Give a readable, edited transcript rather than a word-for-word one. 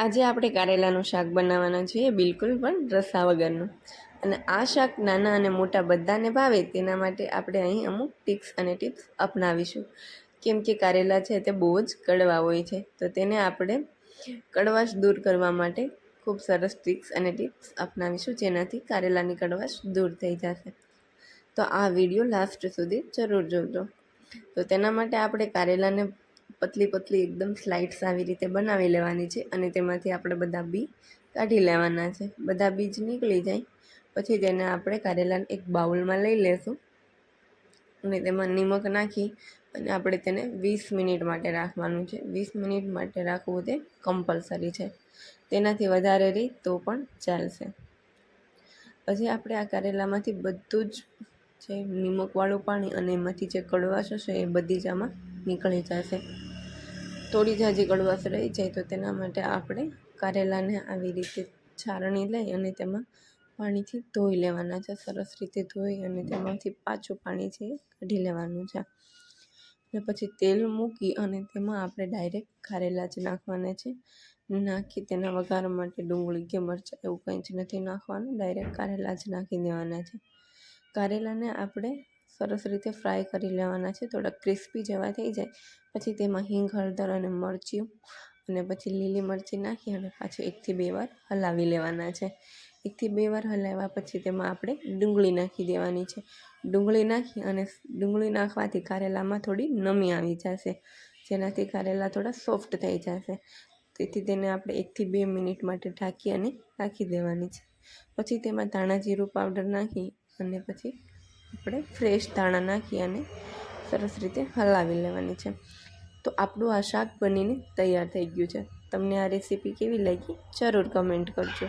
આજે આપણે કારેલાનું શાક બનાવવાના છીએ, બિલકુલ પણ રસા વગરનું. અને આ શાક નાના અને મોટા બધાને ભાવે તેના માટે આપણે અહીં અમુક ટિપ્સ અપનાવીશું. કેમ કે કારેલા છે તે બહુ જ કડવા હોય છે, તો તેને આપણે કડવાશ દૂર કરવા માટે ખૂબ સરસ ટિપ્સ અપનાવીશું, જેનાથી કારેલાની કડવાશ દૂર થઈ જશે. તો આ વિડીયો લાસ્ટ સુધી જરૂર જોજો. તો તેના માટે આપણે કારેલાને પતલી એકદમ સ્લાઇડ્સ આવી રીતે બનાવી લેવાની છે અને તેમાંથી આપણે બધા બી કાઢી લેવાના છે. બધા બીજ નીકળી જાય પછી તેને આપણે કારેલાને એક બાઉલમાં લઈ લેશું અને તેમાં નિમક નાખી અને આપણે તેને 20 મિનિટ માટે રાખવાનું છે. 20 મિનિટ માટે રાખવું તે કમ્પલસરી છે, તેનાથી વધારે રહી તો પણ ચાલશે. પછી આપણે આ કારેલામાંથી બધું જ જે નિમકવાળું પાણી અને એમાંથી જે કડવાશ હશે એ બધી જ આમાં નીકળી જશે. થોડી ઝાઝી કડવાશ રહી જાય તો તેના માટે આપણે કારેલાને આવી રીતે છારણી લઈ અને તેમાં પાણીથી ધોઈ લેવાના છે. સરસ રીતે ધોઈ અને તેમાંથી પાછું પાણી છે એ કાઢી લેવાનું છે. અને પછી તેલ મૂકી અને તેમાં આપણે ડાયરેક્ટ કારેલા જ નાખવાના છે. નાખી તેના વઘાર માટે ડુંગળી કે મરચાં એવું કંઈ જ નથી નાખવાનું, ડાયરેક્ટ કારેલા જ નાખી દેવાના છે. કારેલાને આપણે સરસ રીતે ફ્રાય કરી લેવાના છે. થોડા ક્રિસ્પી જેવા થઈ જાય પછી તેમાં હિંગ, હળદર અને મરચું અને પછી લીલી મરચી નાખી અને પાછું 1 થી 2 વાર હલાવી લેવાના છે. 1 થી 2 વાર હલાવ્યા પછી તેમાં આપણે ડુંગળી નાખી દેવાની છે. ડુંગળી નાખી અને ડુંગળી નાખવાથી કારેલામાં થોડી નમી આવી જશે, જેનાથી કારેલા થોડા સોફ્ટ થઈ જશે. તેથી તેને આપણે 1 થી 2 મિનિટ માટે ઢાંકી અને રાખી દેવાની છે. પછી તેમાં ધાણા જીરું પાવડર નાખી અને પછી આપણે ફ્રેશ ધાણા નાખી અને સરસ રીતે હલાવી લેવાની છે. તો આપણું આ શાક બનીને તૈયાર થઈ ગયું છે. તમને આ રેસીપી કેવી લાગી જરૂર કમેન્ટ કરજો.